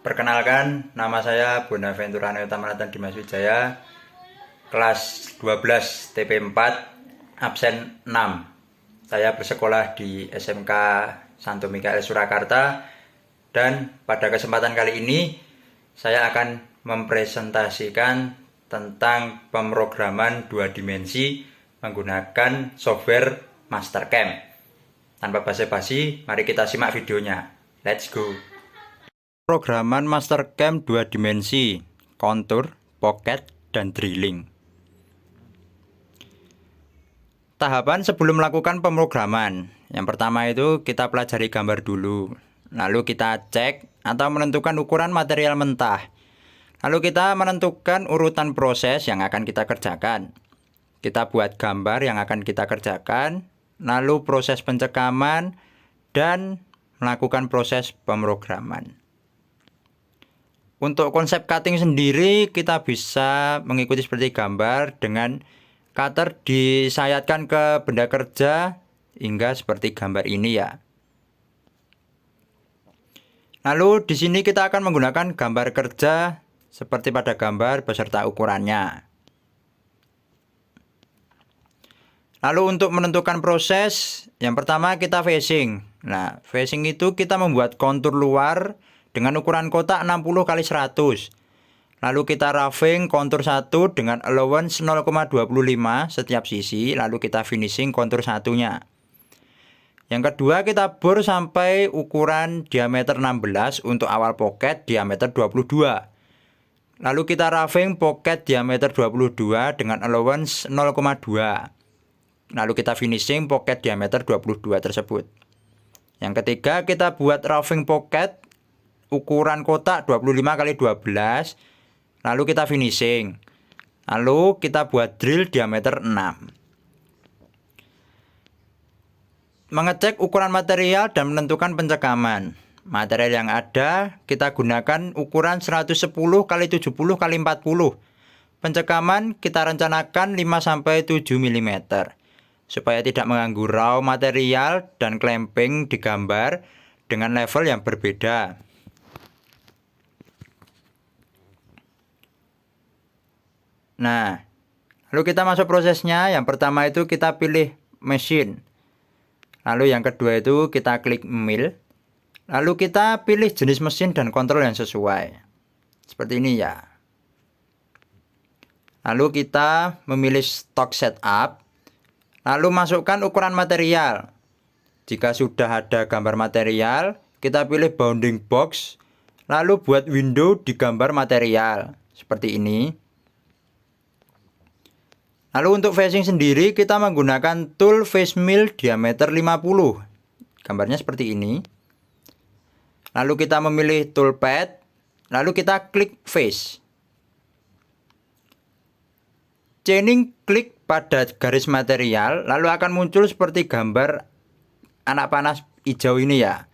Perkenalkan, nama saya Bonaventura Tamaratan Dimas Wijaya, kelas 12 TP4, absen 6. Saya bersekolah di SMK Santo Mikael Surakarta, dan pada kesempatan kali ini saya akan mempresentasikan tentang pemrograman 2 dimensi menggunakan software Mastercam. Tanpa basa-basi, mari kita simak videonya. Let's go! Programan Mastercam 2 dimensi, kontur, pocket, dan drilling. Tahapan sebelum melakukan pemrograman. Yang pertama itu kita pelajari gambar dulu. Lalu kita cek atau menentukan ukuran material mentah. Lalu kita menentukan urutan proses yang akan kita kerjakan. Kita buat gambar yang akan kita kerjakan, lalu proses pencekaman, dan melakukan proses pemrograman. Untuk konsep cutting sendiri, kita bisa mengikuti seperti gambar dengan cutter disayatkan ke benda kerja hingga seperti gambar ini ya. Lalu di sini kita akan menggunakan gambar kerja seperti pada gambar beserta ukurannya. Lalu untuk menentukan proses, yang pertama kita facing. Nah, facing itu kita membuat kontur luar dengan ukuran kotak 60 x 100. Lalu kita roughing kontur 1 dengan allowance 0,25 setiap sisi, lalu kita finishing kontur satunya. Yang kedua kita bor sampai ukuran diameter 16 untuk awal pocket diameter 22. Lalu kita roughing pocket diameter 22 dengan allowance 0,2. Lalu kita finishing pocket diameter 22 tersebut. Yang ketiga kita buat roughing pocket ukuran kotak 25 x 12. Lalu kita finishing. Lalu kita buat drill diameter 6. Mengecek ukuran material dan menentukan pencekaman. Material yang ada kita gunakan ukuran 110 x 70 x 40. Pencekaman kita rencanakan 5-7 mm. Supaya tidak mengganggu raw material dan clamping di gambar dengan level yang berbeda. Nah, lalu kita masuk prosesnya. Yang pertama itu kita pilih machine. Lalu yang kedua itu kita klik mill. Lalu kita pilih jenis mesin dan kontrol yang sesuai. Seperti ini ya. Lalu kita memilih stock setup. Lalu masukkan ukuran material. Jika sudah ada gambar material, kita pilih bounding box. Lalu buat window di gambar material. Seperti ini. Lalu untuk facing sendiri kita menggunakan tool face mill diameter 50. Gambarnya seperti ini. Lalu kita memilih tool pad. Lalu kita klik face. Chaining klik pada garis material. Lalu akan muncul seperti gambar anak panah hijau ini ya.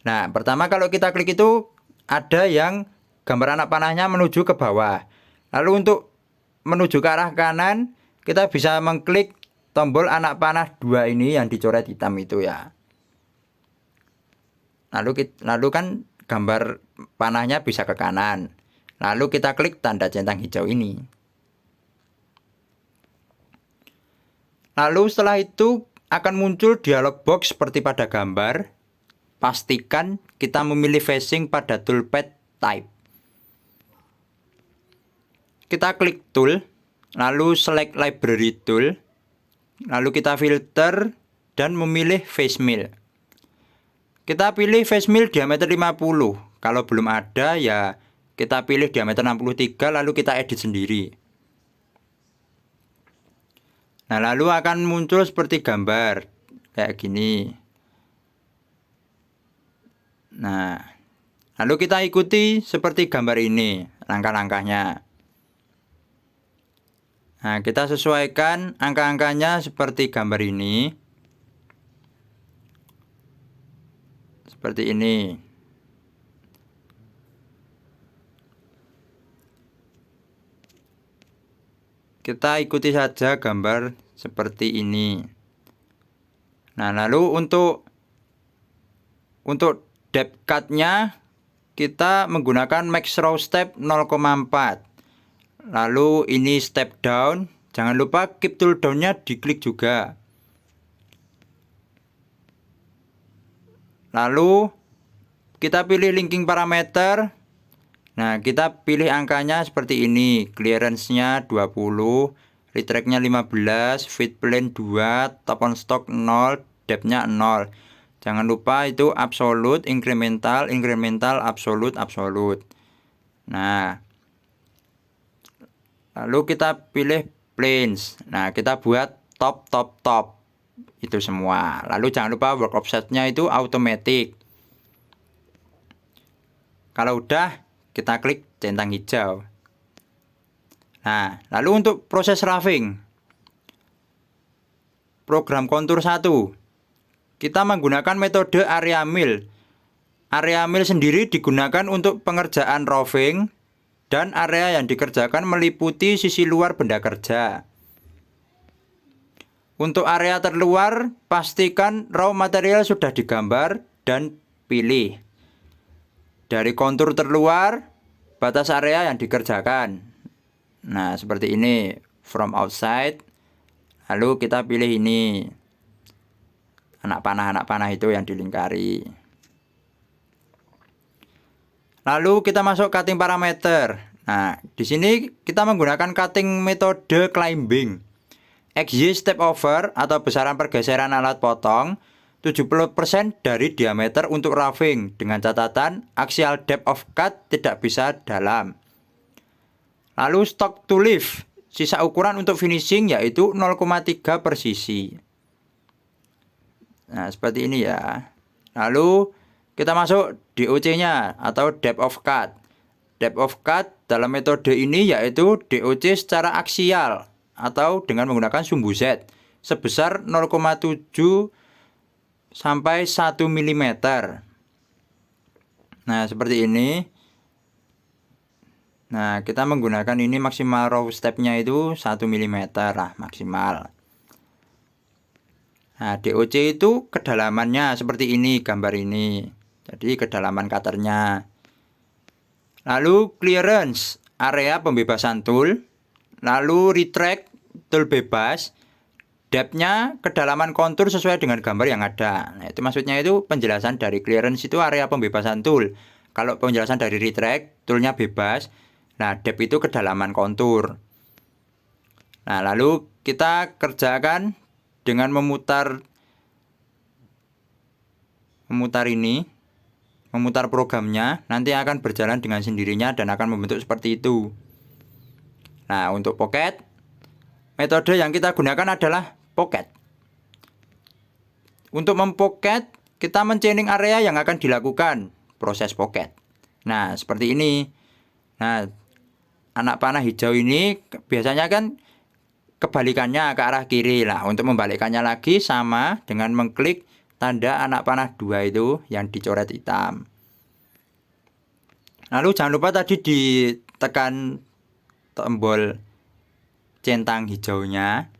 Nah, pertama kalau kita klik itu ada yang gambar anak panahnya menuju ke bawah. Lalu untuk menuju ke arah kanan, kita bisa mengklik tombol anak panah 2 ini yang dicoret hitam itu ya. Lalu kan gambar panahnya bisa ke kanan. Lalu kita klik tanda centang hijau ini. Lalu setelah itu akan muncul dialog box seperti pada gambar. Pastikan kita memilih facing pada toolpad type. Kita klik tool. Lalu select library tool. Lalu kita filter dan memilih face mill. Kita pilih face mill diameter 50. Kalau belum ada ya kita pilih diameter 63 lalu kita edit sendiri. Nah, lalu akan muncul seperti gambar kayak gini. Nah, lalu kita ikuti seperti gambar ini langkah-langkahnya. Nah, kita sesuaikan angka-angkanya seperti gambar ini. Seperti ini. Kita ikuti saja gambar seperti ini. Nah, lalu untuk depth cut-nya kita menggunakan max row step 0,4. Lalu ini step down. Jangan lupa keep tool down-nya diklik juga. Lalu kita pilih linking parameter. Nah, kita pilih angkanya seperti ini. Clearance-nya 20, retract-nya 15, feed plane 2, top on stock 0, depth-nya 0. Jangan lupa itu absolute, incremental, incremental, absolute, absolute. Nah, lalu kita pilih planes. Nah, kita buat top, top, top. Itu semua. Lalu jangan lupa work offset-nya itu automatic. Kalau udah, kita klik centang hijau. Nah, lalu untuk proses roughing, program kontur 1, kita menggunakan metode area mill. Area mill sendiri digunakan untuk pengerjaan roughing dan area yang dikerjakan meliputi sisi luar benda kerja. Untuk area terluar, pastikan raw material sudah digambar dan pilih. Dari kontur terluar, batas area yang dikerjakan. Nah, seperti ini, from outside. Lalu kita pilih ini. Anak panah itu yang dilingkari. Lalu kita masuk cutting parameter. Nah, di sini kita menggunakan cutting metode climbing. XY step over atau besaran pergeseran alat potong 70% dari diameter untuk roughing dengan catatan axial depth of cut tidak bisa dalam. Lalu stock to lift, sisa ukuran untuk finishing yaitu 0,3 per sisi. Nah, seperti ini ya. Lalu kita masuk DOC-nya atau depth of cut. Depth of cut dalam metode ini yaitu DOC secara aksial atau dengan menggunakan sumbu Z sebesar 0,7 sampai 1 mm. Nah, seperti ini. Nah, kita menggunakan ini maksimal raw step-nya itu 1 mm lah maksimal. Nah, DOC itu kedalamannya seperti ini, gambar ini. Jadi kedalaman cutternya. Lalu clearance, area pembebasan tool. Lalu retract, tool bebas. Depth-nya kedalaman kontur sesuai dengan gambar yang ada. Nah, itu maksudnya itu penjelasan dari clearance itu area pembebasan tool. Kalau penjelasan dari retract, toolnya bebas. Nah, depth itu kedalaman kontur. Nah, lalu kita kerjakan dengan memutar programnya, nanti akan berjalan dengan sendirinya dan akan membentuk seperti itu. Nah, untuk pocket, metode yang kita gunakan adalah pocket. Untuk mempocket, kita men-chaining area yang akan dilakukan proses pocket. Nah, seperti ini. Nah, anak panah hijau ini biasanya kan kebalikannya ke arah kiri lah. Untuk membalikkannya lagi sama dengan mengklik tanda anak panah 2 itu yang dicoret hitam. Lalu jangan lupa tadi ditekan tombol centang hijaunya.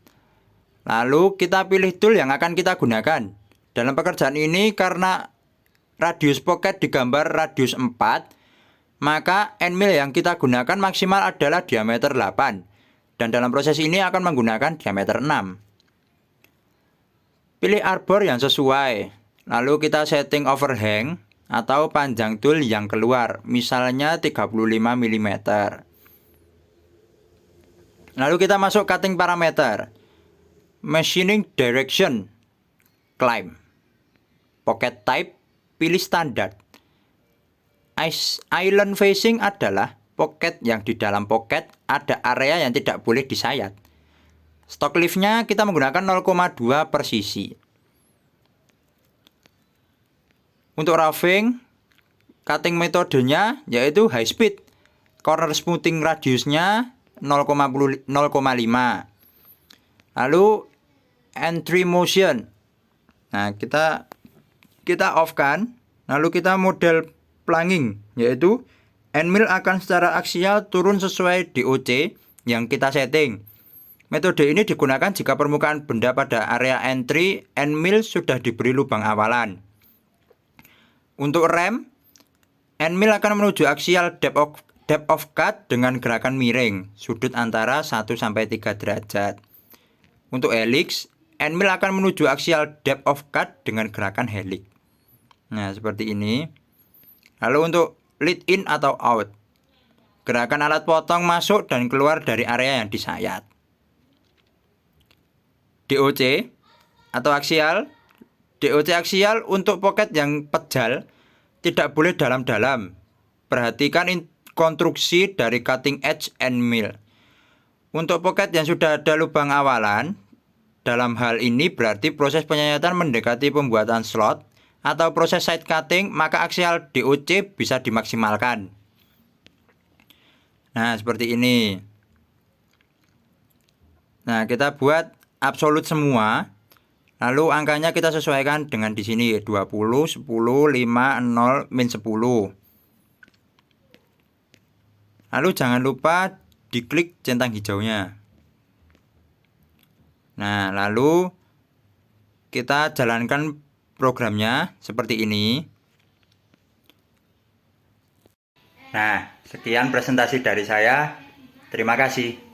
Lalu kita pilih tool yang akan kita gunakan. Dalam pekerjaan ini karena radius pocket digambar radius 4, maka end mill yang kita gunakan maksimal adalah diameter 8. Dan dalam proses ini akan menggunakan diameter 6. Pilih arbor yang sesuai. Lalu kita setting overhang atau panjang tool yang keluar, misalnya 35 mm. Lalu kita masuk cutting parameter. Machining direction, climb. Pocket type, pilih standar. Island facing adalah pocket yang di dalam pocket ada area yang tidak boleh disayat. Stock lift-nya kita menggunakan 0,2 per sisi. Untuk roughing, cutting metodenya yaitu high speed. Corner smoothing radiusnya 0,5. Lalu entry motion. Nah, kita off-kan. Lalu kita model plunging, yaitu end mill akan secara aksial turun sesuai DOC yang kita setting. Metode ini digunakan jika permukaan benda pada area entry end mill sudah diberi lubang awalan. Untuk rem, End mill akan menuju axial depth of cut dengan gerakan miring, sudut antara 1-3 derajat. Untuk helix, end mill akan menuju axial depth of cut dengan gerakan helix. Nah, seperti ini. Lalu untuk lead in atau out, gerakan alat potong masuk dan keluar dari area yang disayat. DOC atau aksial. DOC aksial untuk pocket yang pejal tidak boleh dalam-dalam. Perhatikan konstruksi dari cutting edge end mill. Untuk pocket yang sudah ada lubang awalan, dalam hal ini berarti proses penyayatan mendekati pembuatan slot atau proses side cutting, maka aksial DOC bisa dimaksimalkan. Nah, seperti ini. Nah, kita buat absolut semua. Lalu angkanya kita sesuaikan dengan di sini 20, 10, 5, 0, min 10. Lalu jangan lupa diklik centang hijaunya. Nah, lalu kita jalankan programnya seperti ini. Nah, sekian presentasi dari saya. Terima kasih.